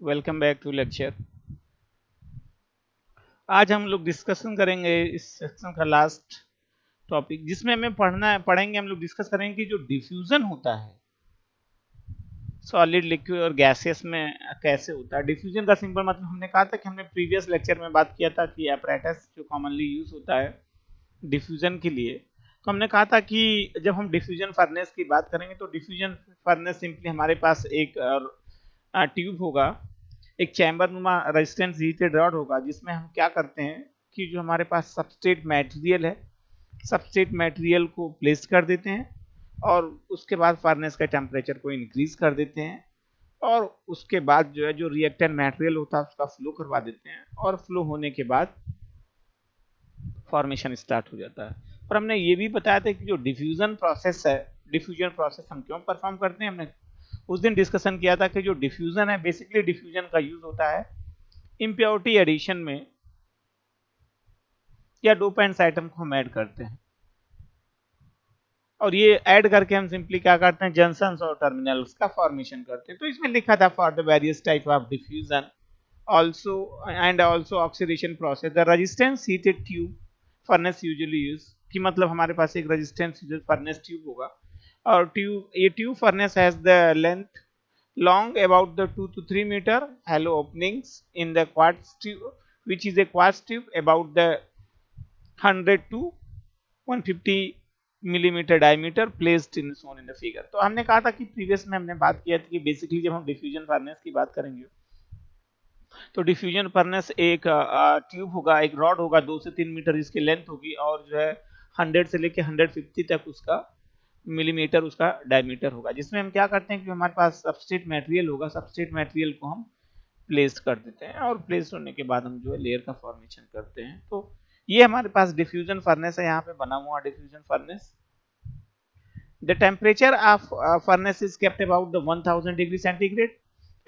Welcome back to lecture. आज हम लोग डिस्कशन करेंगे इस सेक्शन का लास्ट टॉपिक, जिसमें हमें पढ़ेंगे, हम लोग डिस्कस करेंगे कि जो डिफ्यूजन होता है सॉलिड, लिक्विड और गैसेस में कैसे होता है। डिफ्यूजन का सिंपल मतलब हमने कहा था कि हमने प्रीवियस लेक्चर में बात किया था कि apparatus जो कॉमनली यूज होता है डिफ्यूजन के लिए, तो हमने कहा था कि जब हम डिफ्यूजन फर्नेस की बात करेंगे तो डिफ्यूजन फर्नेस सिंपली हमारे पास एक ट्यूब होगा, एक चैम्बर नुमा रेजिस्टेंस हीटेड रॉड होगा, जिसमें हम क्या करते हैं कि जो हमारे पास सबस्ट्रेट मटेरियल है, सबस्ट्रेट मटेरियल को प्लेस कर देते हैं और उसके बाद फर्नेस का टेम्परेचर को इंक्रीज कर देते हैं और उसके बाद जो है जो रिएक्टेंट मटेरियल होता है उसका फ्लो करवा देते हैं और फ्लो होने के बाद फॉर्मेशन स्टार्ट हो जाता है। और हमने ये भी बताया था कि जो डिफ्यूजन प्रोसेस है, डिफ्यूजन प्रोसेस हम क्यों परफॉर्म करते हैं, हमने उस दिन डिस्कशन किया था कि जो डिफ्यूजन है, बेसिकली डिफ्यूजन का यूज होता है इम्प्योरिटी एडिशन में या डोपेंट्स आइटम को हम ऐड करते हैं और ये ऐड करके हम सिंपली क्या करते हैं, जंक्शंस और टर्मिनल्स का फॉर्मेशन करते हैं। तो इसमें लिखा था for the various type of diffusion also and also oxidation process the resistance heated tube furnace usually use, कि मतलब हमारे पास एक resistance heated furnace tube होगा और ये tube furnace has the length long about the 2 to 3 meter hollow openings in the quartz tube, which is a quartz tube about the 100 to 150 millimetre diameter placed in shown in the figure। तो हमने कहा था कि previous में हमने बात किया था कि बेसिकली जब हम डिफ्यूजन फर्नेस की बात करेंगे तो डिफ्यूजन फर्नेस एक ट्यूब होगा, एक रॉड होगा 2 से 3 मीटर इसकी लेंथ होगी और जो है 100 से लेके 150 तक उसका मिलीमीटर उसका डायमीटर होगा, जिसमें हम क्या करते हैं कि हमारे पास सबस्ट्रेट मटेरियल होगा, सबस्ट्रेट मटेरियल को हम प्लेस कर देते हैं और प्लेस होने के बाद हम जो है लेयर का फॉर्मेशन करते हैं। तो ये हमारे पास डिफ्यूजन फर्नेस है, यहाँ पे बना हुआ diffusion furnace. The temperature of furnace is kept about the 1000 degree centigrade.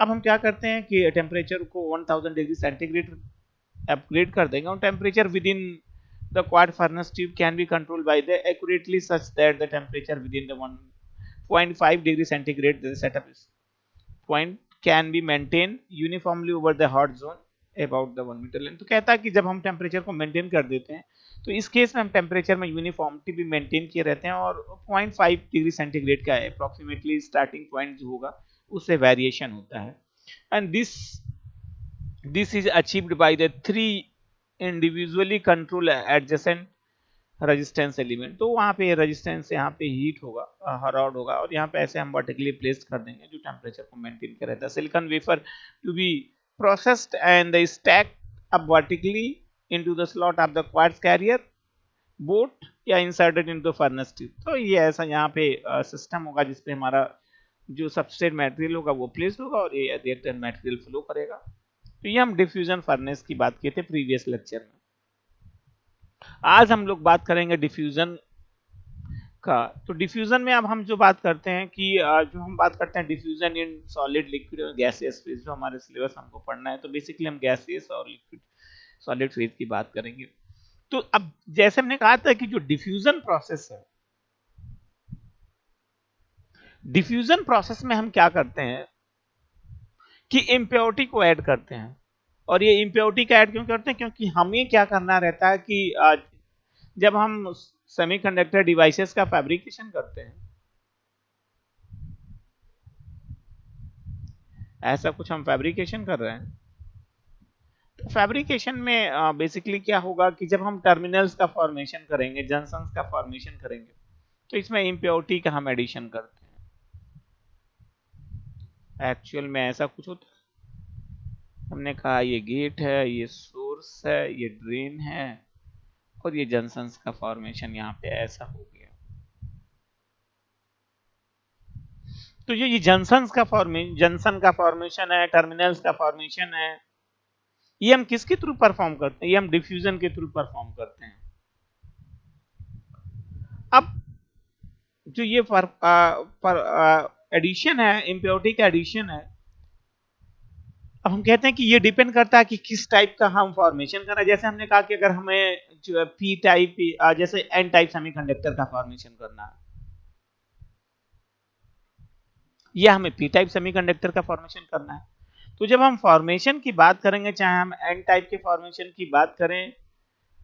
अब हम क्या करते हैं कि टेम्परेचर को 1000 डिग्री सेंटीग्रेड अपग्रेड कर देंगे और temperature within the quad furnace tube can be control by the accurately such that the temperature within the 1.5 degree centigrade the setup is point can be maintain uniformly over the hot zone about the 1 metre length. तो कहता है कि जब हम temperature को maintain कर देते हैं तो इस केस में हम टेम्परेचर में यूनिफॉर्मिटी भी मेंटेन किए रहते हैं और 0.5 डिग्री सेंटीग्रेड का अप्रोक्सीमेटली स्टार्टिंग पॉइंट जो होगा उससे वेरिएशन होता है। And this is achieved by the 3 individually control adjacent resistance element. तो वहां पे रेजिस्टेंस, यहाँ पे हीट होगा, रॉड होगा और यहाँ पे ऐसे हम वर्टिकली प्लेस कर देंगे जो टेम्परेचर को मेंटेन कर रहता है। Silicon wafer to be processed and stacked up vertically into the slot of the quartz carrier boat या इंसर्टेड इनटू फर्नेस ट्यूब। तो ये ऐसा यहाँ पे सिस्टम होगा जिसपे हमारा जो सबस्ट्रेट मटेरियल होगा वो प्लेस्ड होगा और ये रिएक्टेंट मटेरियल फ्लो करेगा। तो ये हम डिफ्यूजन फर्नेस की बात किए थे प्रीवियस लेक्चर में। आज हम लोग बात करेंगे डिफ्यूजन का। तो डिफ्यूजन में अब हम जो बात करते हैं कि जो हम बात करते हैं डिफ्यूजन इन सॉलिड, लिक्विड और गैसियस फेज, जो हमारे सिलेबस हमको पढ़ना है, तो बेसिकली हम गैसियस और लिक्विड सॉलिड फेज की बात करेंगे। तो अब जैसे हमने कहा था कि जो डिफ्यूजन प्रोसेस है, डिफ्यूजन प्रोसेस में हम क्या करते हैं कि इम्प्योरिटी को ऐड करते हैं। और ये इम्प्योरिटी का ऐड क्यों करते हैं, क्योंकि हमें क्या करना रहता है कि जब हम सेमीकंडक्टर डिवाइसेस का फैब्रिकेशन करते हैं, ऐसा कुछ हम फैब्रिकेशन कर रहे हैं, तो फैब्रिकेशन में बेसिकली क्या होगा कि जब हम टर्मिनल्स का फॉर्मेशन करेंगे, जंक्शंस का फॉर्मेशन करेंगे, तो इसमें इम्प्योरिटी का हम एडिशन करते हैं। एक्चुअल में ऐसा कुछ होता है, हमने कहा ये गेट है, ये सोर्स है, ये ड्रेन है और ये जंक्शंस का फॉर्मेशन यहाँ पे ऐसा हो गया। तो ये जंक्शन का फॉर्मेशन है, टर्मिनल्स का फॉर्मेशन है, ये हम किसके थ्रू परफॉर्म करते हैं, ये हम डिफ्यूजन के थ्रू परफॉर्म करते हैं। अब जो ये एडिशन है, इम्प्योरिटी का एडिशन है, अब हम कहते हैं कि ये डिपेंड करता है कि किस टाइप का हम फॉर्मेशन कर रहे हैं। जैसे हमने कहा कि अगर हमें जो पी टाइप जैसे एन टाइप सेमीकंडक्टर का फॉर्मेशन करना है या हमें पी टाइप सेमीकंडक्टर का फॉर्मेशन करना है, तो जब हम फॉर्मेशन की बात करेंगे, चाहे हम एन टाइप के फॉर्मेशन की बात करें,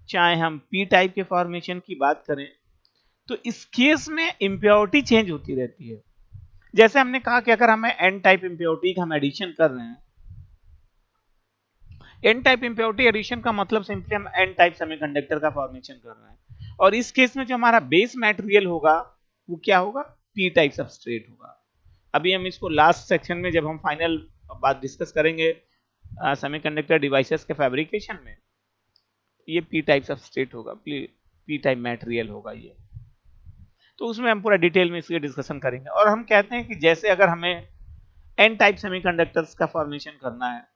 चाहे हम पी टाइप के फॉर्मेशन की बात करें, तो इस केस में इम्प्योरिटी चेंज होती रहती है। जैसे हमने कहा कि अगर हमें एन टाइप इम्प्योरिटी का हम एडिशन कर रहे हैं, एन टाइप इम्प्योरिटी एडिशन का मतलब सिंपली हम एन टाइप सेमीकंडक्टर का फॉर्मेशन कर रहे हैं, और इस केस में जो हमारा बेस मटेरियल होगा वो क्या होगा, पी टाइप सबस्ट्रेट होगा। अभी हम इसको लास्ट सेक्शन में जब हम फाइनल बात डिस्कस करेंगे सेमीकंडक्टर डिवाइसेस के फैब्रिकेशन में, ये पी टाइप सबस्ट्रेट होगा, पी टाइप मटेरियल होगा ये। तो उसमें हम पूरा डिटेल में इसके डिस्कशन करेंगे। और हम कहते हैं कि जैसे अगर हमें एन टाइप सेमीकंडक्टर्स का फॉर्मेशन करना है,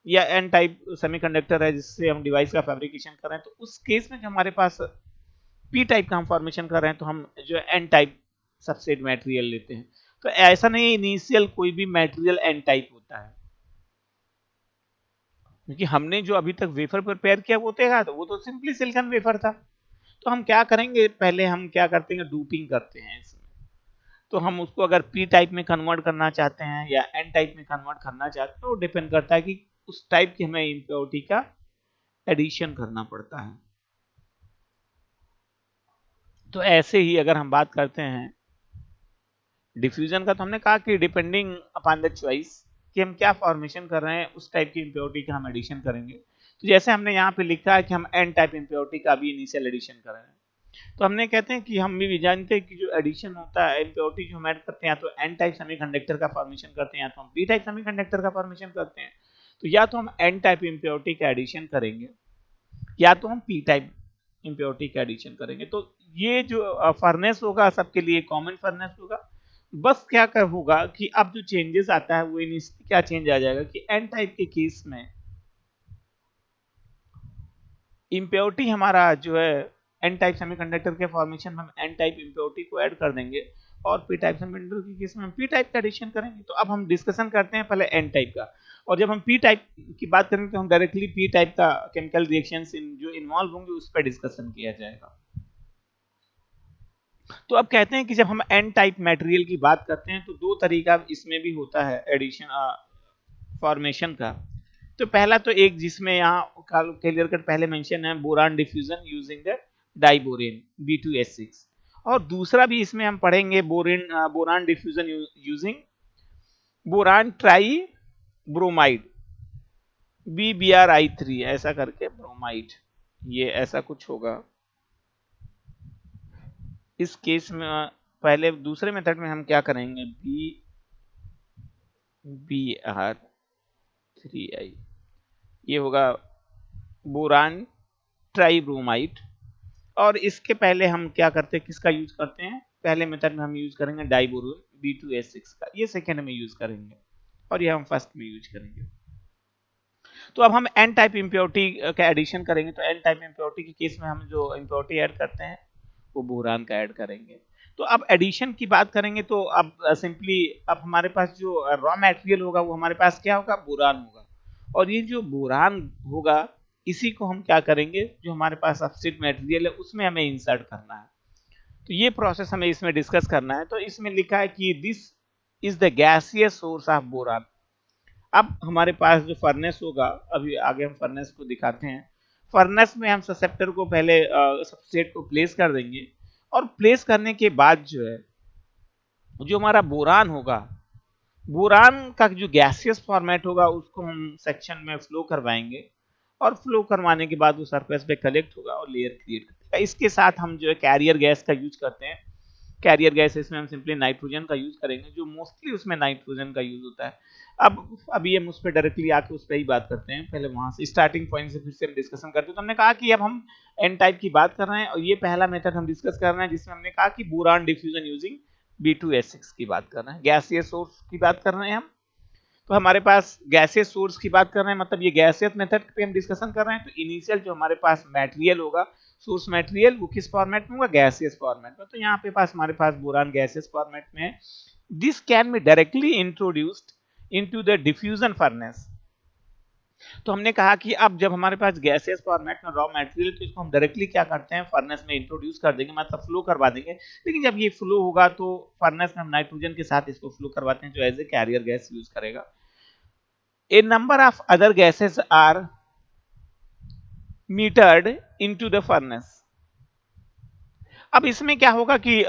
या एन टाइप सेमीकंडक्टर है जिससे हम डिवाइस का फैब्रिकेशन कर रहे हैं, तो उस केस में जो हमारे पास पी टाइप का हम फॉर्मेशन कर रहे हैं, तो हम जो एन टाइप सबस्ट्रेट मटेरियल लेते हैं। तो ऐसा नहीं इनिशियल कोई भी मटेरियल एन टाइप होता है, क्योंकि हमने जो अभी तक वेफर प्रिपेयर किया वो देखा, तो वो तो सिंपली सिलिकॉन वेफर था। तो हम क्या करेंगे, पहले हम क्या करते हैं, डूपिंग करते हैं इसमें। तो हम उसको अगर पी टाइप में कन्वर्ट करना चाहते हैं या एन टाइप में कन्वर्ट करना चाहते हैं, तो डिपेंड करता है कि उस टाइप की हमें इम्प्योरिटी का एडिशन करना पड़ता है। तो ऐसे ही अगर हम बात करते हैं डिफ्यूजन का, तो हमने कहा कि डिपेंडिंग अपॉन द चॉइस कि हम क्या फॉर्मेशन कर रहे हैं, उस टाइप की इम्प्योरिटी का हम एडिशन करेंगे। तो जैसे हमने यहाँ पे लिखा है कि हम एन टाइप इम्प्योरिटी का भी इनिशियल एडिशन कर रहे हैं, तो हमने कहते हैं कि हम भी जानते हैं कि जो एडिशन होता है, इम्प्योरिटी जो हम ऐड करते हैं, या तो एन टाइप सेमीकंडक्टर का फॉर्मेशन करते हैं, या तो हम पी टाइप सेमीकंडक्टर का फॉर्मेशन करते हैं। तो या तो हम एन टाइप इम्प्योरिटी का एडिशन करेंगे, या तो हम पी टाइप इम्प्योरिटी का एडिशन करेंगे। तो ये जो फर्नेस होगा सबके लिए कॉमन फर्नेस होगा। बस क्या कर होगा कि अब जो चेंजेस आता है वो क्या चेंज आ जाएगा कि एन टाइप के केस में इम्प्योरिटी हमारा जो है एन टाइप सेमीकंडक्टर के फॉर्मेशन में हम एन टाइप इम्प्योरिटी को ऐड कर देंगे, और पी टाइप सेमीकंडक्टर के केस में हम पी टाइप का एडिशन करेंगे। तो अब हम डिस्कशन करते हैं पहले एन टाइप का, और जब हम पी टाइप की बात करेंगे तो हम डायरेक्टली पी टाइप का केमिकल रिएक्शंस जो इन्वॉल्व होंगे उस पर डिस्कशन किया जाएगा। तो अब कहते हैं कि जब हम एन टाइप मटेरियल की बात करते हैं, तो दो तरीका इसमें भी होता है एडिशन फॉर्मेशन का। तो पहला तो एक जिसमें यहाँ क्लियर कट पहले मेंशन है, boron diffusion using the diborane B2S6, और दूसरा भी इसमें हम पढ़ेंगे boron diffusion using boron try bromide BBRI3 ऐसा करके ब्रोमाइड, ये ऐसा कुछ होगा। इस केस में पहले दूसरे मेथड में हम क्या करेंगे, BBR3I, ये होगा बोरान ट्राइब्रोमाइड। और इसके पहले हम क्या करते हैं, किसका यूज करते हैं, पहले मेथड में हम यूज करेंगे डाइबोरोन B2S6 का, ये सेकेंड में यूज करेंगे, और ये हम फर्स्ट में यूज करेंगे। तो अब हम एन टाइप इम्प्योरिटी का एडिशन करेंगे, तो एन टाइप इम्प्योरिटी के केस में हम जो इम्प्योरिटी ऐड करते हैं वो बोरान का ऐड करेंगे। तो अब एडिशन की बात करेंगे, तो अब सिंपली अब हमारे पास जो रॉ मटेरियल होगा वो हमारे पास क्या होगा, बोरान होगा। और ये जो बोरान होगा इसी को हम क्या करेंगे, जो हमारे पास सबस्ट्रेट मटेरियल है उसमें हमें इंसर्ट करना है। तो ये प्रोसेस हमें इसमें डिस्कस करना है। तो इसमें लिखा है कि this is the gaseous source of boron. अब हमारे पास जो फर्नेस होगा, अभी आगे हम फर्नेस को दिखाते हैं। फर्नेस में हम ससेप्टर को पहले सबस्ट्रेट को प्लेस कर देंगे, और प्लेस करने के बाद जो है जो हमारा बोरान होगा, बोरान का जो गैसियस फॉर्मेट होगा उसको हम सेक्शन में फ्लो करवाएंगे, और फ्लो करवाने के बाद वो सरफेस पे कलेक्ट होगा और लेयर क्रिएट करेगा। इसके साथ हम जो है कैरियर गैस का यूज करते हैं। कैरियर गैस इसमें हम सिंपली नाइट्रोजन का यूज करेंगे, जो मोस्टली उसमें नाइट्रोजन का यूज होता है। अभी हम उस पर डायरेक्टली आके उस पर ही बात करते हैं, पहले वहां से स्टार्टिंग पॉइंट से फिर से हम डिस्कशन करते हैं। तो हमने कहा कि अब हम एन टाइप की बात कर रहे हैं, और ये पहला मेथड हम डिस्कस कर रहे हैं जिसमें हमने कहा कि बोरान डिफ्यूजन यूजिंग B2S6 की बात कर रहे हैं, गैसियस सोर्स की बात कर रहे हैं हम। तो हमारे पास गैसियस सोर्स की बात कर रहे हैं, मतलब ये गैसियस मेथड पे हम डिस्कशन कर रहे हैं। तो इनिशियल जो हमारे पास मटेरियल होगा, सोर्स मटेरियल, वो किस फॉर्मेट में होगा, गैसियस फॉर्मेट में। तो यहाँ पे पास हमारे पास बोरान गैसियस फॉर्मेट में है। This can be directly introduced into the diffusion furnace. तो हमने कहा कि अब जब हमारे पास गैसियस फॉर्मेट में रॉ मटेरियल, तो इसको हम डायरेक्टली क्या करते हैं, फर्नेस में इंट्रोड्यूस कर देंगे, मतलब फ्लो करवा देंगे। लेकिन जब ये फ्लो होगा तो फर्नेस में हम नाइट्रोजन के साथ इसको फ्लो करवाते हैं, जो as a carrier gas use करेगा। A number of other gases are metered into the furnace. अब इसमें क्या होगा कि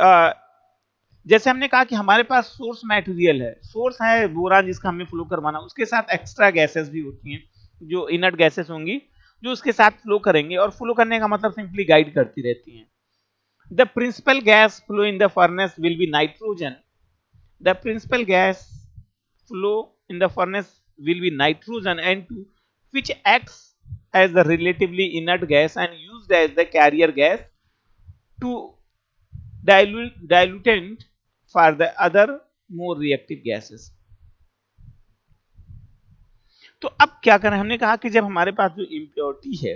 जैसे हमने कहा कि हमारे पास सोर्स मटेरियल है, सोर्स है बोरान जिसका हमें फ्लो करवाना, उसके साथ एक्स्ट्रा गैसेस भी होती हैं जो इनर्ट गैसेस होंगी जो उसके साथ फ्लो करेंगे, और फ्लो करने का मतलब सिंपली गाइड करती रहती हैं. The principal gas flow in the furnace will be nitrogen. The principal gas flow in the furnace will be nitrogen N2, which acts as the relatively inert gas and used as the carrier gas to dilutant for the other more reactive gases. तो अब क्या करें, हमने कहा कि जब हमारे पास जो इम्प्योरिटी है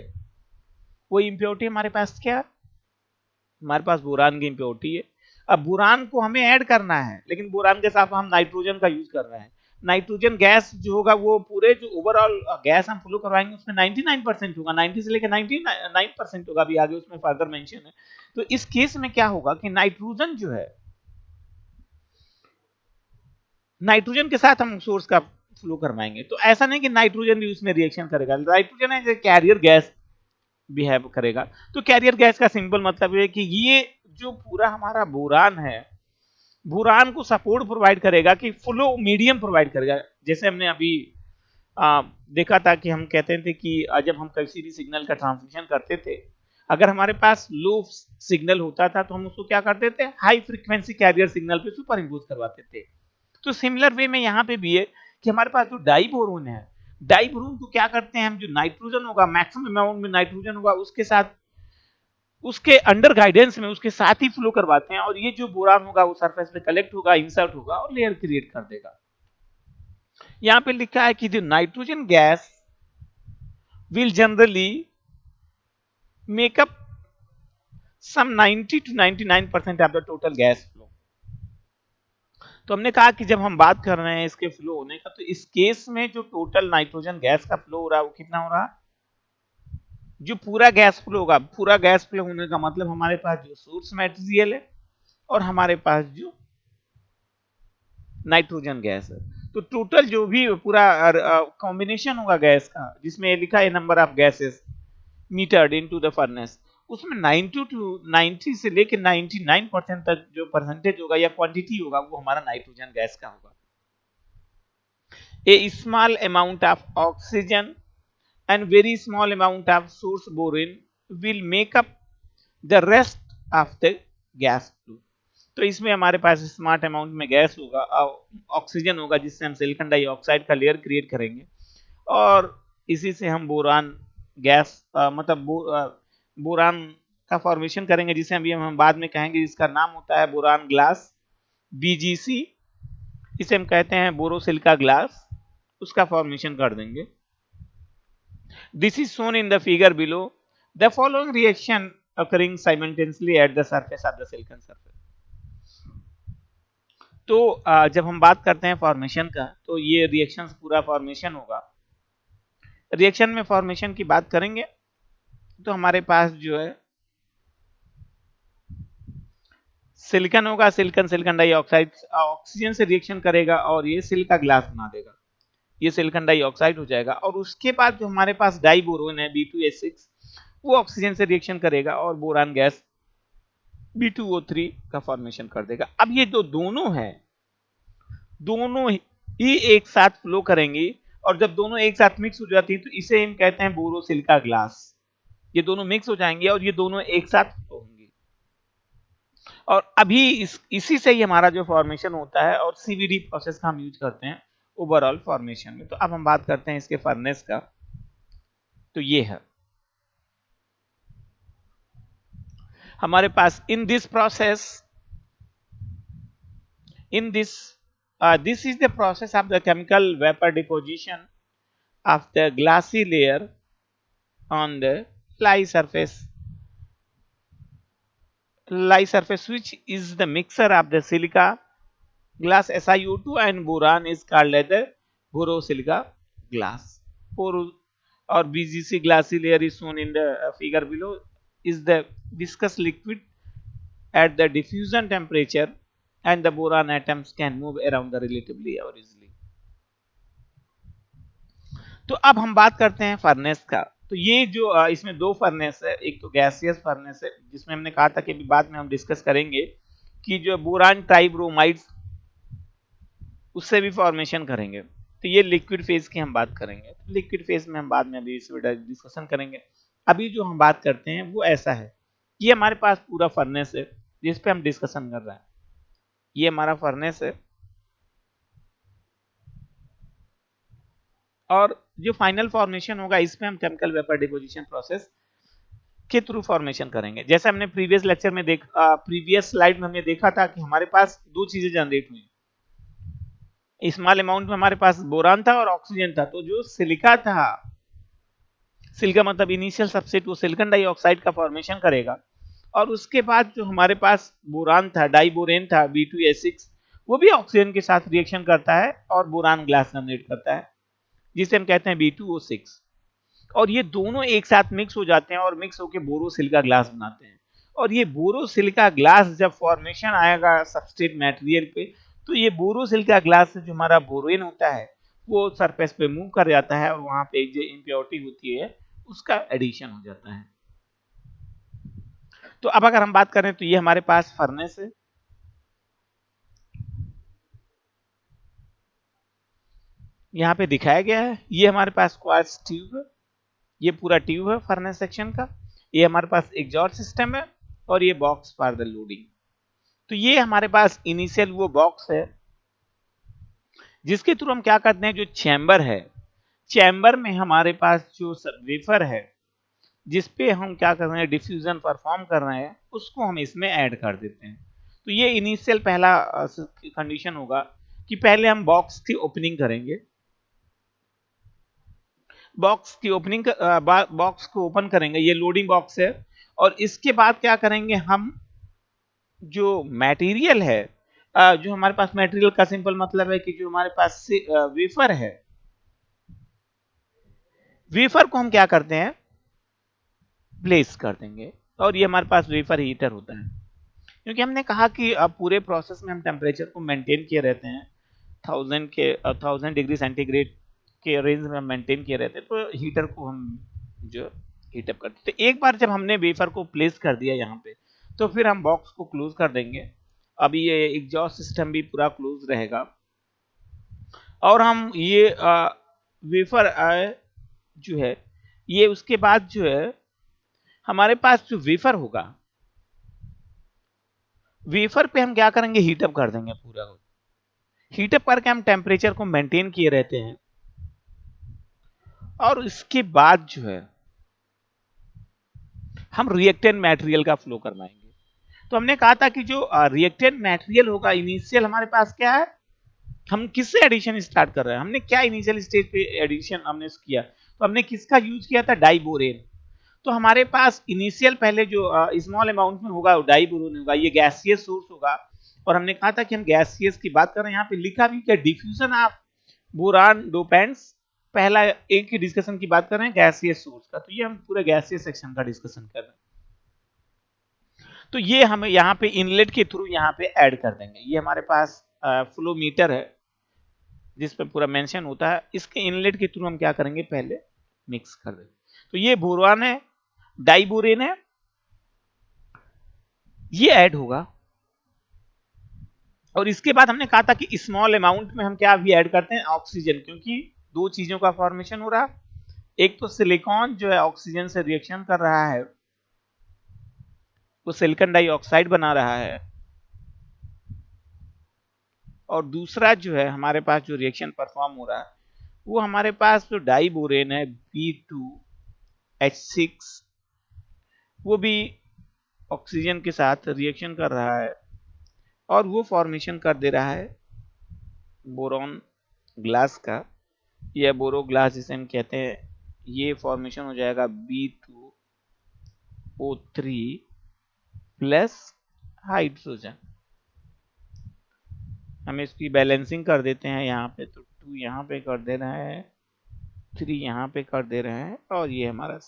वो इम्प्योरिटी हमारे पास क्या, हमारे पास बोरान की इम्प्योरिटी है. अब बोरान को हमें ऐड करना है, लेकिन बोरान के साथ हम नाइट्रोजन का यूज कर रहे हैं. नाइट्रोजन गैस जो होगा वो पूरे जो ओवरऑल गैस हम फ्लो करवाएंगे उसमें 99% होगा, 90 से लेकर 99% होगा, अभी आगे उसमें फर्दर मेंशन है. तो इस केस में क्या होगा कि नाइट्रोजन जो है, नाइट्रोजन के साथ हम सोर्स का फ्लो करवाएंगे. तो ऐसा नहीं कि नाइट्रोजन भी उसमें रिएक्शन करेगा, nitrogen as a carrier gas behave करेगा. तो कैरियर गैस का सिंपल मतलब है कि ये जो पूरा हमारा बोरान है, बोरान को सपोर्ट प्रोवाइड करेगा कि फ्लो मीडियम प्रोवाइड करेगा. जैसे हमने अभी देखा था कि हम कहते थे कि जब हम किसी भी सिग्नल का ट्रांसमिशन करते थे, अगर हमारे पास लो सिग्नल होता था तो हम उसको क्या करते थे, हाई फ्रीक्वेंसी कैरियर सिग्नल पे सुपर इम्पोज करवाते थे. तो सिमिलर वे में यहाँ पे भी है कि हमारे पास जो डाइबोरोन है, डाइबोरोन को क्या करते हैं हम, जो नाइट्रोजन होगा मैक्सिमम अमाउंट में नाइट्रोजन होगा उसके साथ, उसके अंडर गाइडेंस में उसके साथ ही फ्लो करवाते हैं, और ये जो बोरान होगा वो सरफेस पे कलेक्ट होगा, इंसर्ट होगा और लेयर क्रिएट कर देगा. यहां पे लिखा है कि the nitrogen gas will generally make up some 90 to 99% of the total gas flow. तो हमने कहा कि जब हम बात कर रहे हैं इसके फ्लो होने का, तो इस केस में जो टोटल नाइट्रोजन गैस का फ्लो हो रहा है वो कितना हो रहा है, जो पूरा गैस फ्लो होगा, पूरा गैस फ्लो होने का मतलब हमारे पास जो सोर्स मटेरियल है और हमारे पास जो नाइट्रोजन गैस है, तो टोटल जो भी पूरा कॉम्बिनेशन होगा गैस का, जिसमें लिखा है number of gases metered into the furnace, उसमें 90 से लेकर 99% तक जो परसेंटेज होगा या क्वांटिटी होगा वो हमारा नाइट्रोजन गैस का होगा. A small amount of oxygen and very small amount of source boron will make up the rest of the gas flow. तो इसमें हमारे पास स्मार्ट अमाउंट में गैस होगा, ऑक्सीजन होगा जिससे हम सिलिकॉन डाइऑक्साइड का लेयर क्रिएट करेंगे, और इसी से हम बोरान गैस मतलब बोरान का फॉर्मेशन करेंगे, जिसे अभी हम बाद में कहेंगे, जिसका नाम होता है बोरान ग्लास, बीजीसी. इसे हम कहते हैं बोरोसिलिका ग्लास, उसका फॉर्मेशन कर देंगे. This is shown in the figure below. The following reaction occurring simultaneously at the surface of the silicon surface. तो जब हम बात करते हैं फॉर्मेशन का, तो ये रिएक्शन पूरा फॉर्मेशन होगा. रिएक्शन में फॉर्मेशन की बात करेंगे तो हमारे पास जो है सिलिकॉन होगा, सिलिकॉन डाइऑक्साइड ऑक्सीजन से रिएक्शन करेगा और ये सिलिका ग्लास बना देगा, ये सिलिकॉन डाइऑक्साइड हो जाएगा. और उसके बाद जो हमारे पास डाइबोरोन है B2H6, वो ऑक्सीजन से रिएक्शन करेगा और बोरान गैस B2O3 का फॉर्मेशन कर देगा. अब ये जो दोनों हैं, दोनों ही एक साथ फ्लो करेंगी, और जब दोनों एक साथ मिक्स हो जाती है तो इसे हम कहते हैं बोरोसिलिका ग्लास. ये दोनों मिक्स हो जाएंगे और ये दोनों एक साथ फ्लो होंगी, और अभी इसी से ही हमारा जो फॉर्मेशन होता है, और CVD प्रोसेस का हम यूज करते हैं ओवरऑल फॉर्मेशन में. तो अब हम बात करते हैं इसके फर्नेस का. तो ये है हमारे पास in this process, in this is the process of the chemical vapor deposition of the glassy layer on the lye surface, which is the mixture of the silica glass SiO2 and boron, is called as the borosilica glass. Or BGC glassy layer is shown in the figure below, is the viscous liquid at the diffusion temperature, and the boron atoms can move around the relatively or easily. तो अब हम बात करते हैं furnace का। तो ये जो इसमें दो फर्नेस है, एक तो गैसियस फर्नेस है जिसमें हमने कहा था कि अभी बाद में हम डिस्कस करेंगे कि जो बोरान ट्राइब्रोमाइड्स उससे भी फॉर्मेशन करेंगे। तो ये लिक्विड फेज की हम बात करेंगे, लिक्विड फेज में हम बाद में अभी इस डिस्कशन करेंगे। अभी जो हम बात करते हैं वो ऐसा है, ये हमारे पास पूरा फर्नेस है जिस पे हम डिस्कशन कर रहे हैं। ये हमारा फर्नेस है और जो फाइनल फॉर्मेशन होगा इसमें हम केमिकल वेपर डिपोजिशन प्रोसेस के थ्रू फॉर्मेशन करेंगे। जैसे हमने प्रीवियस लेक्चर में प्रीवियस स्लाइड में हमने देखा था कि हमारे पास दो चीजें जनरेट हुई, स्मॉल अमाउंट में हमारे पास बोरान था और ऑक्सीजन था। तो जो सिलिका था, सिलिका मतलब इनिशियल सबसेट, वो सिलिकॉन डाइऑक्साइड का फॉर्मेशन करेगा और उसके बाद जो हमारे पास बोरान था, डाइबोरेन था B2S6, वो भी ऑक्सीजन के साथ रिएक्शन करता है और बोरान ग्लास जनरेट करता है जिसे हम कहते हैं B2O6। और ये दोनों एक साथ मिक्स हो जाते हैं और मिक्स होकर बोरोसिलिका ग्लास बनाते हैं। और ये बोरोसिलिका ग्लास जब फॉर्मेशन आएगा सबस्ट्रेट मटेरियल पे, तो ये बोरोसिलिका ग्लास से जो हमारा बोरेन होता है वो सरफेस पे मूव कर जाता है और वहां पे जो इम्प्योरिटी होती है उसका एडिशन हो जाता है। तो अब अगर हम बात करें तो ये हमारे पास फर्नेस है, यहाँ पे दिखाया गया है। ये हमारे पास क्वार्ट्ज ट्यूब है, ये पूरा ट्यूब है फर्नेस सेक्शन का। ये हमारे पास एग्जॉस्ट सिस्टम है और ये बॉक्स फॉर द लोडिंग। तो ये हमारे पास इनिशियल वो बॉक्स है जिसके थ्रू हम क्या करते हैं, जो चैम्बर है, चैम्बर में हमारे पास जो वेफर है जिसपे हम क्या कर रहे हैं, डिफ्यूजन परफॉर्म कर रहे हैं, उसको हम इसमें ऐड कर देते हैं। तो ये इनिशियल पहला कंडीशन होगा कि पहले हम बॉक्स की ओपनिंग करेंगे, बॉक्स की ओपनिंग, बॉक्स को ओपन करेंगे, ये लोडिंग बॉक्स है। और इसके बाद क्या करेंगे, हम जो मटेरियल है, जो हमारे पास मटेरियल का सिंपल मतलब है कि जो हमारे पास वेफर है, वेफर को हम क्या करते हैं, प्लेस कर देंगे। और ये हमारे पास वेफर हीटर होता है, क्योंकि हमने कहा कि अब पूरे प्रोसेस में हम टेम्परेचर को मेंटेन किए रहते हैं, 1000 डिग्री सेंटीग्रेड के रेंज में मेंटेन किए रहते हैं। तो हीटर को हम जो हीटअप करते, तो एक बार जब हमने वेफर को प्लेस कर दिया यहाँ पे, तो फिर हम बॉक्स को क्लोज कर देंगे। अभी ये एग्जॉस्ट सिस्टम भी पूरा क्लोज रहेगा और हम ये वेफर जो है, ये उसके बाद जो है हमारे पास जो वेफर होगा, वेफर पे हम क्या करेंगे, हीटअप कर देंगे पूरा। हीटअप करके हम टेम्परेचर को मेंटेन किए रहते हैं और इसके बाद जो है हम रिएक्टेंट मटेरियल का फ्लो करवाएंगे। तो हमने कहा था कि जो रिएक्टेंट मटेरियल होगा, इनिशियल हमारे पास क्या है, हम किससे एडिशन स्टार्ट कर रहे हैं, हमने क्या इनिशियल स्टेज पे एडिशन हमने किया, तो हमने किसका यूज किया था, डाइबोरेन। तो हमारे पास इनिशियल पहले जो स्मॉल अमाउंट में होगा डाइबोरेन होगा, ये गैसियस सोर्स होगा। और हमने कहा था कि हम गैसियस की बात कर रहे हैं, यहाँ पे लिखा भी क्या, डिफ्यूजन ऑफ बोरान डोपेंट्स, पहला एक की डिस्कशन की बात कर रहे हैं गैसियस सोर्स का। तो ये हम पूरे गैसियस सेक्शन का डिस्कशन कर रहे हैं। तो ये हमें यहाँ पे इनलेट के थ्रू यहाँ पे ऐड कर देंगे। ये हमारे पास फ्लो मीटर है जिस पे पूरा मेंशन होता है, इसके इनलेट के थ्रू हम क्या करेंगे, पहले मिक्स कर देंगे। तो ये बोरान है, डाइबोरेन है, ये ऐड होगा। और इसके बाद हमने कहा था कि स्मॉल अमाउंट में हम क्या भी ऐड करते हैं, ऑक्सीजन, क्योंकि दो चीजों का फॉर्मेशन हो रहा है। एक तो सिलिकॉन जो है ऑक्सीजन से रिएक्शन कर रहा है, वो सिलिकॉन डाइऑक्साइड बना रहा है, और दूसरा जो है हमारे पास जो रिएक्शन परफॉर्म हो रहा है वो हमारे पास जो डाइबोरेन है B2H6, वो भी ऑक्सीजन के साथ रिएक्शन कर रहा है और वो फॉर्मेशन कर दे रहा है बोरॉन ग्लास का, या बोरो ग्लास जिसे हम कहते हैं। ये फॉर्मेशन हो जाएगा B2O3 प्लस हाइड्रोजन। हम इसकी बैलेंसिंग कर देते हैं यहाँ पे, तो 2 यहाँ पे कर दे रहे हैं, 3 यहाँ पे कर दे रहे हैं और ये हमारा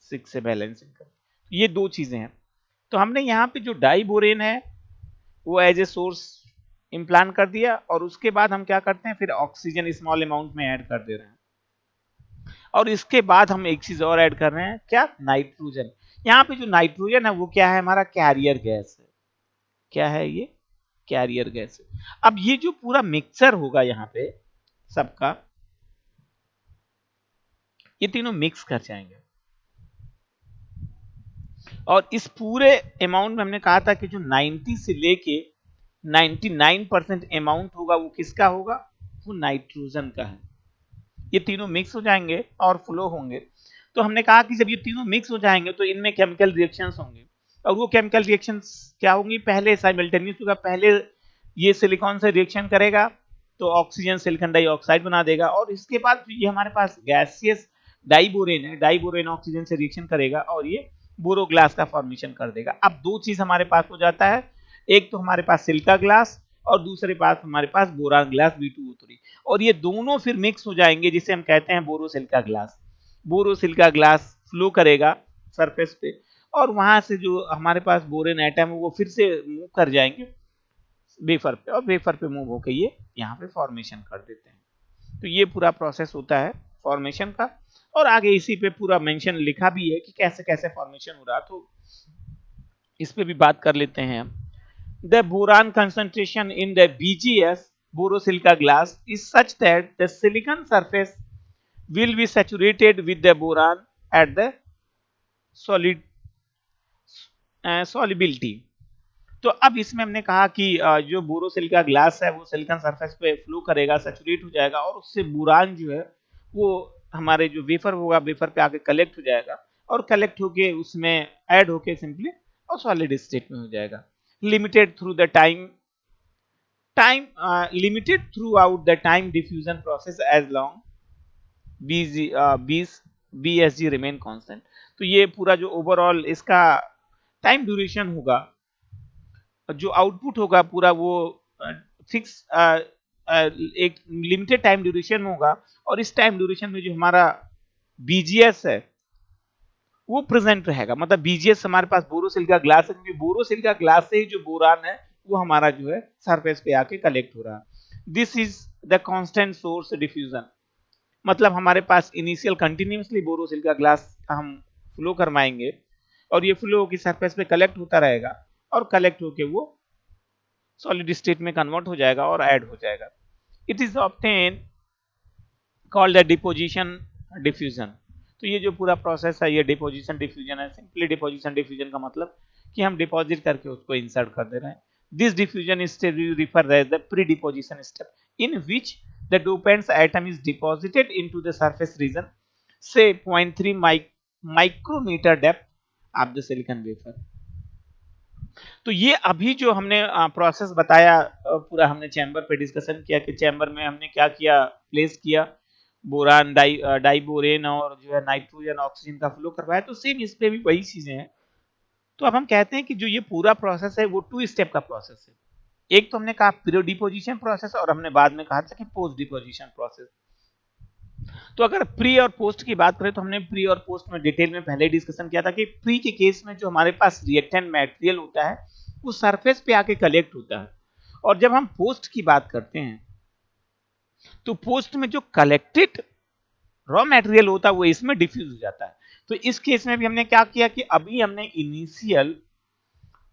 6 से बैलेंसिंग कर। ये दो चीजें हैं। तो हमने यहाँ पे जो डाइबोरेन है वो एज ए सोर्स इम्प्लांट कर दिया और उसके बाद हम क्या करते हैं, फिर ऑक्सीजन स्मॉल अमाउंट में ऐड कर दे रहे हैं। और इसके बाद हम एक चीज और ऐड कर रहे हैं, क्या, नाइट्रोजन। यहाँ पे जो नाइट्रोजन है वो क्या है, हमारा कैरियर गैस है। क्या है ये, कैरियर गैस है। अब ये जो पूरा मिक्सचर होगा यहाँ पे सबका, ये तीनों मिक्स कर जाएंगे और इस पूरे अमाउंट में हमने कहा था कि जो 90 से लेके 99% अमाउंट होगा वो किसका होगा, वो नाइट्रोजन का है। ये तीनों मिक्स हो जाएंगे और फ्लो होंगे। तो हमने कहा कि जब ये तीनों मिक्स हो जाएंगे तो इनमें केमिकल रिएक्शंस होंगे और वो केमिकल रिएक्शंस क्या होंगी, पहले साइमल्टेनियस होगा, पहले ये सिलिकॉन से रिएक्शन करेगा तो ऑक्सीजन सिलिकॉन डाइऑक्साइड बना देगा और इसके बाद ये हमारे पास गैसियस डाइबोरेन है, डाइबोरेन ऑक्सीजन से रिएक्शन करेगा और ये बोरो ग्लास का फॉर्मेशन कर देगा। अब दो चीज हमारे पास हो जाता है, एक तो हमारे पास सिलिका ग्लास और दूसरे पास हमारे पास बोरान ग्लास B2O3 और ये दोनों फिर मिक्स हो जाएंगे जिसे हम कहते हैं बोरोसिलिका ग्लास। बोरोसिलिका ग्लास फ्लो करेगा सरफेस पे और वहां से जो हमारे पास बोरेन एटम है वो फिर से मूव कर जाएंगे वेफर पे और वेफर पे मूव होकर ये यहाँ पे फॉर्मेशन कर देते हैं। तो ये पूरा प्रोसेस होता है फॉर्मेशन का और आगे इसी पे पूरा मेंशन लिखा भी है कि कैसे कैसे फॉर्मेशन हो रहा, तो इस पे भी बात कर लेते हैं हम। The boron concentration in the BGS borosilica glass is such that the silicon surface will be saturated with the boron at the solid solubility। तो अब इसमें हमने कहा कि जो बोरोसिलिका ग्लास है वो सिलिकॉन सरफेस पे फ्लो करेगा, सैचुरेट हो जाएगा और उससे बोरान जो है वो हमारे जो वेफर होगा वेफर पे आके कलेक्ट हो जाएगा और कलेक्ट होके उसमें ऐड होके सिंपली और सॉलिड स्टेट में हो जाएगा। Limited through the time limited throughout the time diffusion process as long BSG remain constant। तो ये पूरा जो ओवरऑल इसका टाइम ड्यूरेशन होगा, जो आउटपुट होगा पूरा वो फिक्स एक लिमिटेड टाइम ड्यूरेशन होगा और इस टाइम ड्यूरेशन में जो हमारा बीजीएस है वो प्रेजेंट रहेगा। मतलब बीजीएस हमारे पास बोरोसिलिका ग्लास है क्योंकि बोरोसिलिका ग्लास से ही जो बोरान है वो हमारा जो है सरफेस पे आके कलेक्ट हो रहा है। This is the constant source diffusion. मतलब हमारे पास इनिशियल कंटिन्यूसली बोरोसिलिका ग्लास हम फ्लो करवाएंगे और ये फ्लो की सरफेस पे कलेक्ट होता रहेगा और कलेक्ट होके वो सॉलिड स्टेट में कन्वर्ट हो जाएगा और ऐड हो जाएगा। It is obtain called the deposition diffusion. तो ये जो पूरा प्रोसेस है ये डिपोजिशन डिफ्यूजन है। सिंपली डिपोजिशन डिफ्यूजन का मतलब कि हम डिपॉजिट करके उसको इंसर्ट कर दे रहे हैं। This diffusion step we refer as the predeposition step in which the dopants atom is deposited into the surface region से 0.3 micrometre depth of the silicon wafer. तो ये अभी जो हमने प्रोसेस बताया पूरा हमने चैम्बर पे डिस्कशन किया कि चैम्बर में हमने क्या किया, प्लेस किया बोरान डाइबोरेन और जो है नाइट्रोजन ऑक्सीजन का फ्लो करवाया। तो सेम इस पे भी वही चीजें हैं। तो अब हम कहते हैं कि जो ये पूरा प्रोसेस है वो 2 स्टेप का प्रोसेस है। एक तो हमने कहा प्री डिपोजिशन प्रोसेस और हमने बाद में कहा था कि पोस्ट डिपोजिशन प्रोसेस। तो अगर प्री और पोस्ट की बात करें तो हमने प्री और पोस्ट में डिटेल में पहले डिस्कशन किया था कि प्री के केस में जो हमारे पास रिएक्टेंट मटेरियल होता है वो सरफेस पे आके कलेक्ट होता है और जब हम पोस्ट की बात करते हैं तो पोस्ट में जो कलेक्टेड रॉ मटेरियल होता है वो इसमें डिफ्यूज हो जाता है। तो इस केस में भी हमने क्या किया कि अभी हमने इनिशियल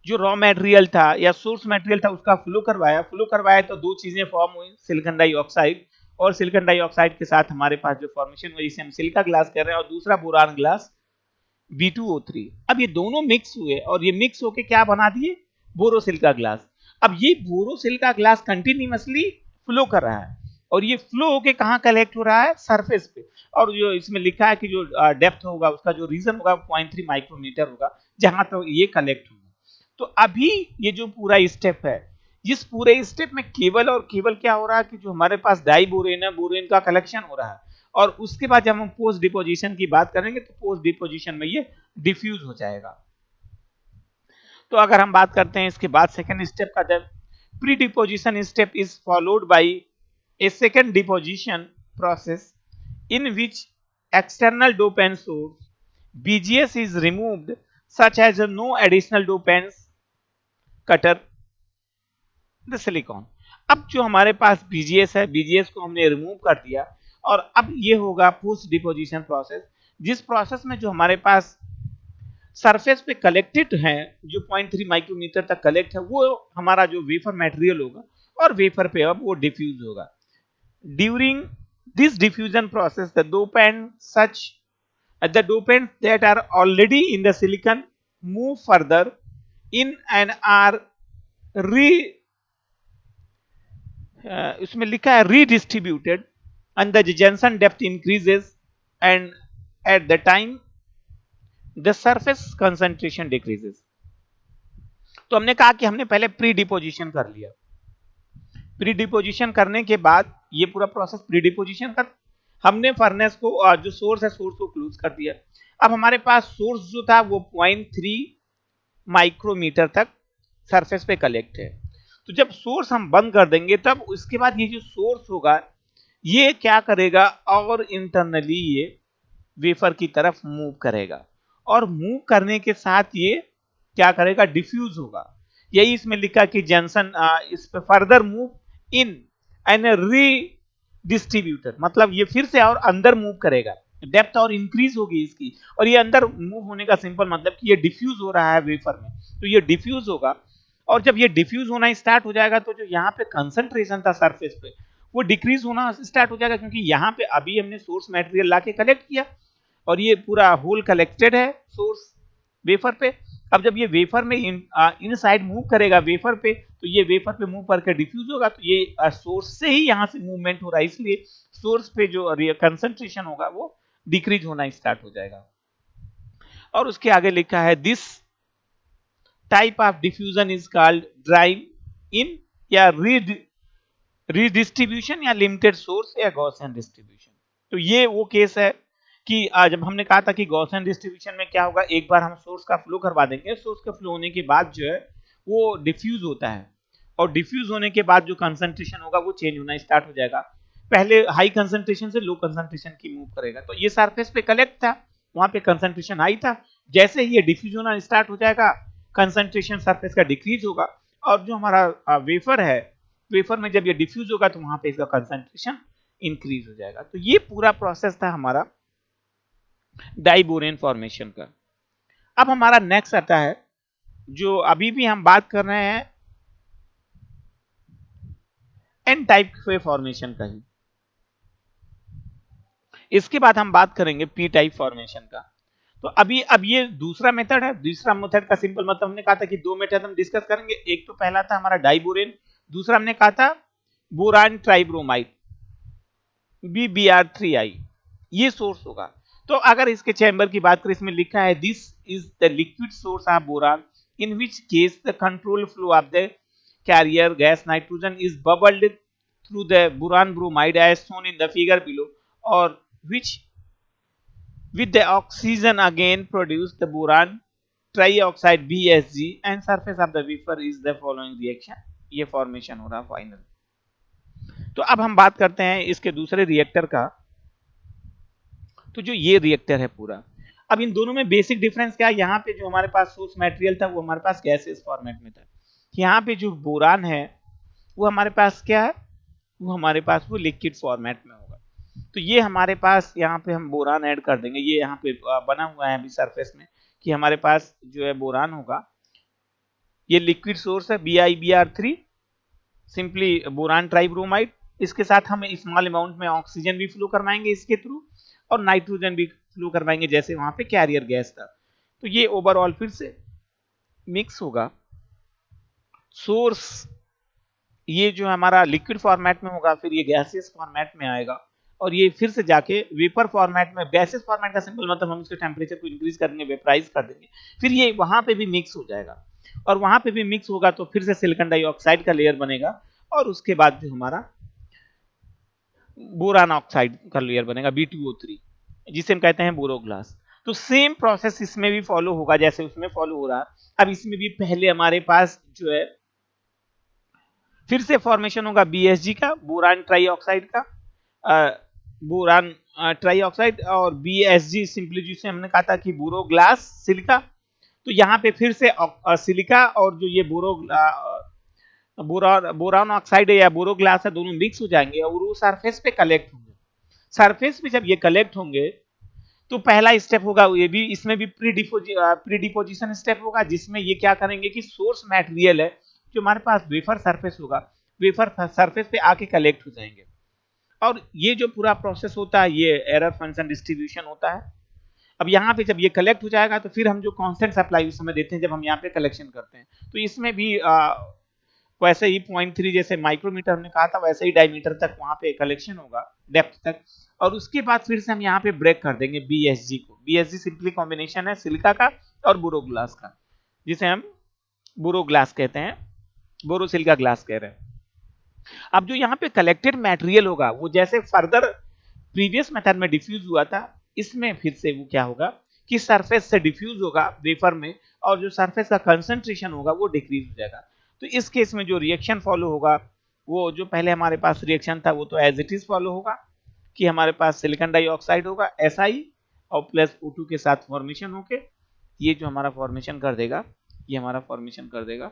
जो रॉ मटेरियल था या सोर्स मटेरियल था उसका फ्लो करवाया तो दो चीजें फॉर्म हुई, सिलिकॉन डाइऑक्साइड और सिलिकॉन डाइऑक्साइड के साथ हमारे पास जो फॉर्मेशन हुई जिसे हम सिलिका ग्लास कर रहे हैं और दूसरा बोरान ग्लास B2O3। अब ये दोनों मिक्स हुए और ये मिक्स होके क्या बना दिए, बोरोसिलिका ग्लास। अब ये बोरोसिलिका ग्लास कंटिन्यूअसली फ्लो कर रहा है और ये फ्लो होके कहां कलेक्ट हो रहा है, सरफेस पे। और जो इसमें लिखा है कि जो डेप्थ होगा उसका जो रीजन होगा 0.3 माइक्रोमीटर होगा जहां तक ये कलेक्ट होगा। तो अभी ये जो पूरा स्टेप है, इस पूरे स्टेप में केवल और केवल क्या हो रहा है कि जो हमारे पास डाइबोरेन है बोरेन का कलेक्शन हो रहा है और उसके बाद जब हम पोस्ट डिपोजिशन की बात करेंगे तो पोस्ट डिपोजिशन में ये डिफ्यूज हो जाएगा। तो अगर हम बात करते हैं इसके बाद सेकंड स्टेप का, जब pre deposition step is followed by A second deposition process in which external dopant source BGS is removed such as no additional dopants cutter the silicon। अब जो हमारे पास BGS है, BGS को हमने रिमूव कर दिया और अब ये होगा पोस्ट डिपोजिशन प्रोसेस, जिस प्रोसेस में जो हमारे पास सरफेस पे कलेक्टेड है, जो 0.3 माइक्रोमीटर तक कलेक्ट है, वो हमारा जो वेफर मटेरियल होगा और वेफर पे अब वो डिफ्यूज होगा। During this diffusion process the dopants such the dopants that are already in the silicon move further in and are re उसमें लिखा है redistributed and the Janssen depth increases and at the time the surface concentration decreases। तो हमने कहा कि हमने पहले pre deposition कर लिया, प्री डिपोजिशन करने के बाद ये पूरा प्रोसेस प्री डिपोजिशन कर, हमने फर्नेस को जो सोर्स है सोर्स को क्लोज कर दिया। अब हमारे पास सोर्स जो था वो 0.3 माइक्रोमीटर तक सरफेस पे कलेक्ट है। तो जब सोर्स हम बंद कर देंगे तब उसके बाद ये जो सोर्स होगा ये क्या करेगा, और इंटरनली ये वेफर की तरफ मूव करेगा, और मूव करने के साथ ये क्या करेगा, डिफ्यूज होगा। यही इसमें लिखा कि जॉनसन इस पे फर्दर मूव इन एंड रीडिस्ट्रीब्यूटर, मतलब ये फिर से और अंदर मूव करेगा, डेप्थ और इंक्रीज होगी इसकी, और ये अंदर मूव होने का सिंपल मतलब कि ये डिफ्यूज हो रहा है वेफर में, तो ये डिफ्यूज होगा। और जब ये डिफ्यूज होना स्टार्ट हो जाएगा तो जो यहाँ पे कंसंट्रेशन था सरफेस पे वो डिक्रीज होना स्टार्ट हो जाएगा, क्योंकि यहाँ पे अभी हमने सोर्स मटेरियल लाके कलेक्ट किया और ये पूरा होल कलेक्टेड है सोर्स वेफर पे। अब जब ये वेफर में इन साइड मूव करेगा वेफर पे, तो ये वेफर पे मूव करके डिफ्यूज होगा, तो ये सोर्स से ही यहाँ से मूवमेंट हो रहा है, इसलिए सोर्स पे जो कंसंट्रेशन होगा वो डिक्रीज होना स्टार्ट हो जाएगा। और उसके आगे लिखा है this type of diffusion is called drive इन या रीडिस्ट्रीब्यूशन या लिमिटेड सोर्स या गॉसियन डिस्ट्रीब्यूशन। तो ये वो केस है कि जब हमने कहा था कि गॉसियन डिस्ट्रीब्यूशन में क्या होगा, एक बार हम सोर्स का फ्लो करवा देंगे, सोर्स का फ्लो होने के बाद जो है वो डिफ्यूज होता है, और डिफ्यूज होने के बाद जो कंसंट्रेशन होगा वो चेंज होना स्टार्ट हो जाएगा, पहले हाई कंसंट्रेशन से लो कंसंट्रेशन की मूव करेगा। तो ये सरफेस पे कलेक्ट था, वहां पे कंसंट्रेशन हाई था, जैसे ही ये डिफ्यूज होना स्टार्ट हो जाएगा कंसंट्रेशन सरफेस का डिक्रीज होगा, और जो हमारा वेफर है, वेफर में जब ये डिफ्यूज होगा तो वहां पे इसका कंसंट्रेशन इंक्रीज हो जाएगा। तो ये पूरा प्रोसेस था हमारा डाइबोरेन फॉर्मेशन का। अब हमारा नेक्स्ट आता है, जो अभी भी हम बात कर रहे हैं एन टाइप के फॉर्मेशन का ही, इसके बाद हम बात करेंगे पी टाइप फॉर्मेशन का। तो अभी अब ये दूसरा मेथड है, दूसरा मेथड का सिंपल मतलब हमने कहा था कि दो मेथड हम डिस्कस करेंगे, एक तो पहला था हमारा डाइबोरेन, दूसरा हमने कहा था बोरान ट्राइब्रोमाइड BBr3i, ये सोर्स होगा। तो अगर इसके चैम्बर की बात करें, इसमें लिखा है this is the liquid source of boron in which case the control flow of the carrier gas nitrogen is bubbled through the boron bromide as shown in the figure below, or which with the oxygen again produce the boron trioxide BSG and surface of the wafer is the following reaction। ये formation हो रहा final. तो अब हम बात करते हैं इसके दूसरे रिएक्टर का। तो जो ये रिएक्टर है पूरा, अब इन दोनों में बेसिक डिफरेंस क्या है, यहाँ पे जो हमारे पास सोर्स मटेरियल था वो हमारे पास गैसेस फॉर्मेट में था, यहाँ पे जो बोरान है वो हमारे पास क्या है, वो हमारे पास वो लिक्विड फॉर्मेट में होगा। तो ये हमारे पास यहाँ पे हम बोरान ऐड कर देंगे, ये यहाँ पे बना हुआ है अभी सरफेस में कि हमारे पास जो है बोरान होगा, ये लिक्विड सोर्स है BiBr3 सिंपली बोरान ट्राइब्रोमाइड, इसके साथ हम स्मॉल अमाउंट में ऑक्सीजन भी फ्लो करवाएंगे इसके थ्रू, और नाइट्रोजन भी फ्लो करवाएंगे जैसे वहां पे कैरियर गैस था। तो ये ओवरऑल फिर से मिक्स होगा, सोर्स ये जो हमारा लिक्विड फॉर्मेट में होगा, फिर ये गैसेस फॉर्मेट में आएगा, और ये फिर से जाके वेपर फॉर्मेट में, गैसेस फॉर्मेट का सिंपल मतलब हम उसके टेम्परेचर को इंक्रीज करेंगे, वेपराइज कर देंगे, फिर ये वहां पे भी मिक्स हो जाएगा, और वहां पे भी मिक्स होगा तो फिर से सिलिकॉन डाइऑक्साइड का लेयर बनेगा, और उसके बाद जो हमारा बोरान ऑक्साइड का लेयर बनेगा B2O3, जिसे हम कहते हैं बोरोग्लास। तो सेम प्रोसेस इसमें भी फॉलो होगा जैसे उसमें फॉलो हो रहा। अब इसमें भी पहले हमारे पास जो है फिर से फॉर्मेशन होगा BSG का, बोरान ट्राइऑक्साइड का, बोरान ट्राइऑक्साइड, और BSG सिंपली जिसे हमने कहा था कि बोरोग्लास सिलिका। तो यहाँ पे फिर से सिलिका और जो ये बोरान ऑक्साइड है या बोरोग्लास है, दोनों मिक्स हो जाएंगे और वो सरफेस पे कलेक्ट होंगे। सरफेस पे जब ये कलेक्ट होंगे तो पहला स्टेप होगा, ये भी इसमें भी प्री डिपोजिशन स्टेप होगा, जिसमें ये क्या करेंगे कि सोर्स मटेरियल है जो हमारे पास वेफर सरफेस होगा, वेफर सरफेस पे आके कलेक्ट हो जाएंगे। और ये जो पूरा प्रोसेस होता है ये एरर फंक्शन डिस्ट्रीब्यूशन होता है। अब यहाँ पे जब ये कलेक्ट हो जाएगा तो फिर हम जो कांस्टेंट सप्लाई उस समय देते हैं जब हम यहाँ पे कलेक्शन करते हैं, तो इसमें भी वैसे ही 0.3 जैसे माइक्रोमीटर हमने कहा था वैसे ही डायमीटर तक वहां पे कलेक्शन होगा, डेप्थ तक। और उसके बाद फिर से हम यहाँ पे ब्रेक कर देंगे BSG को। BSG सिंपली कॉम्बिनेशन है सिलिका का और बोरो ग्लास का, जिसे हम बोरो ग्लास कहते हैं, बोरो सिलिका ग्लास कह रहे हैं। अब जो यहाँ पे कलेक्टेड मटेरियल होगा वो जैसे फर्दर प्रीवियस मेथड में डिफ्यूज हुआ था, इसमें फिर से वो क्या होगा कि सरफेस से डिफ्यूज होगा वेफर में, और जो सरफेस का कंसंट्रेशन होगा वो डिक्रीज हो जाएगा। तो इस केस में जो रिएक्शन फॉलो होगा, वो जो पहले हमारे पास रिएक्शन था वो तो एज इट इज फॉलो होगा कि हमारे पास सिलिकॉन डाइऑक्साइड होगा Si और प्लस O2 के साथ फॉर्मेशन होके ये जो हमारा फॉर्मेशन कर देगा, ये हमारा फॉर्मेशन कर देगा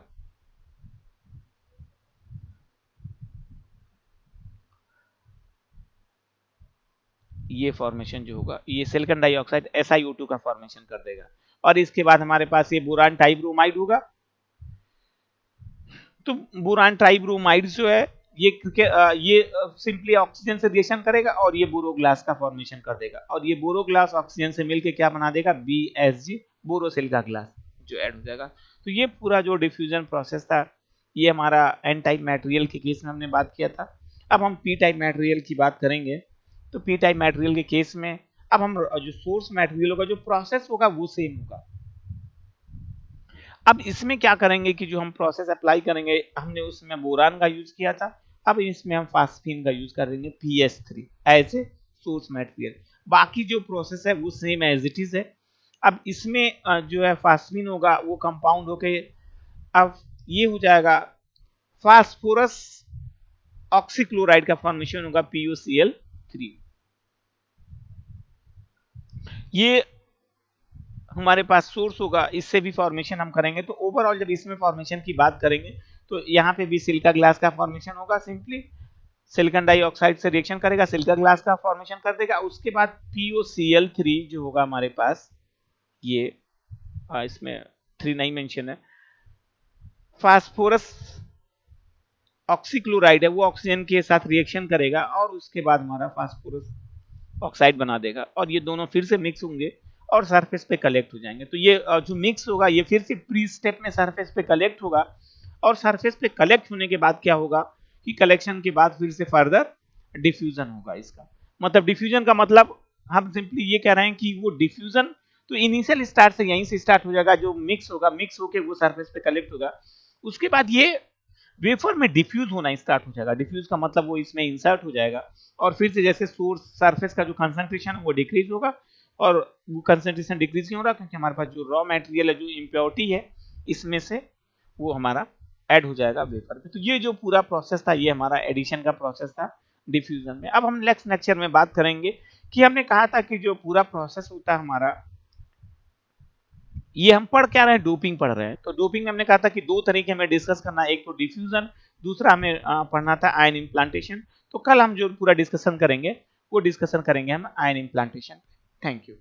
ये फॉर्मेशन जो होगा ये सिलिकॉन डाइऑक्साइड SiO2 का फॉर्मेशन कर देगा। और इसके बाद हमारे पास ये बोरान ट्राइब्रोमाइड होगा। तो बोरान ट्राइब्रोमाइड जो है ये सिंपली ऑक्सीजन से रिएक्शन करेगा और ये बोरो ग्लास का फॉर्मेशन कर देगा, और ये बोरो ग्लास ऑक्सीजन से मिलके क्या बना देगा BSG बोरोसिलिका ग्लास जो ऐड हो जाएगा। तो ये पूरा जो डिफ्यूजन प्रोसेस था ये हमारा एन टाइप मटेरियल के केस में हमने बात किया था। अब हम पी टाइप मटेरियल की बात करेंगे। तो पी टाइप मटेरियल के केस में अब हम जो सोर्स मटेरियल होगा जो प्रोसेस होगा वो सेम होगा। अब इसमें क्या करेंगे कि जो हम प्रोसेस अप्लाई करेंगे, हमने उसमें बोरान का यूज किया था, अब इसमें हम फास्फीन का यूज कर देंगे PS3 as a source material. बाकी जो प्रोसेस है वो सेम एज इट इज है। अब इसमें जो है फास्फीन होगा वो कंपाउंड होके अब ये हो जाएगा फास्फोरस ऑक्सीक्लोराइड का फॉर्मेशन होगा PuCl3। ये हमारे पास सोर्स होगा, इससे भी फॉर्मेशन हम करेंगे। तो ओवरऑल जब इसमें फॉर्मेशन की बात करेंगे तो यहाँ पे भी सिलिका ग्लास का फॉर्मेशन होगा, सिंपली सिलिकॉन डाइऑक्साइड से रिएक्शन करेगा, सिलिका ग्लास का फॉर्मेशन कर देगा। उसके बाद PuCl3 जो होगा हमारे पास ये इसमें 3 नहीं मेंशन है, फास्फोरस ऑक्सीक्लोराइड है वो ऑक्सीजन के साथ रिएक्शन करेगा और उसके बाद हमारा फास्फोरस ऑक्साइड बना देगा, और ये दोनों फिर से मिक्स होंगे और सरफेस पे कलेक्ट हो जाएंगे। तो ये जो मिक्स होगा ये फिर से प्री स्टेप में सरफेस पे कलेक्ट होगा, और सरफेस पे कलेक्ट होने के बाद क्या होगा कि कलेक्शन के बाद फिर से फर्दर डिफ्यूजन होगा। इसका मतलब डिफ्यूजन का मतलब हम सिंपली ये कह रहे हैं कि वो डिफ्यूजन तो इनिशियल स्टार्ट से यहीं से स्टार्ट हो जाएगा, जो मिक्स होगा मिक्स होके वो सरफेस पे कलेक्ट होगा, उसके बाद ये वेफर में डिफ्यूज होना स्टार्ट हो जाएगा। डिफ्यूज का मतलब वो इसमें इंसर्ट हो जाएगा, और फिर से जैसे सोर्स सरफेस का जो कंसंट्रेशन है वो डिक्रीज होगा। और वो कंसंट्रेशन डिक्रीज क्यों हो रहा है, क्योंकि हमारे पास जो रॉ मटेरियल है जो इम्प्योरिटी है इसमें से वो हमारा ऐड हो जाएगा वेफर पे। तो ये जो पूरा प्रोसेस था ये हमारा एडिशन का प्रोसेस था डिफ्यूजन में। अब हम नेक्स्ट लेक्चर में बात करेंगे कि हमने कहा था कि जो पूरा प्रोसेस होता है हमारा, ये हम पढ़ क्या रहे हैं, डोपिंग पढ़ रहे हैं। तो डोपिंग में हमने कहा था कि दो तरीके हमें डिस्कस करना है, एक तो डिफ्यूजन, दूसरा हमें पढ़ना था आयन इम्प्लांटेशन। तो कल हम जो पूरा डिस्कशन करेंगे वो डिस्कशन करेंगे हम आयन इम्प्लांटेशन। Thank you.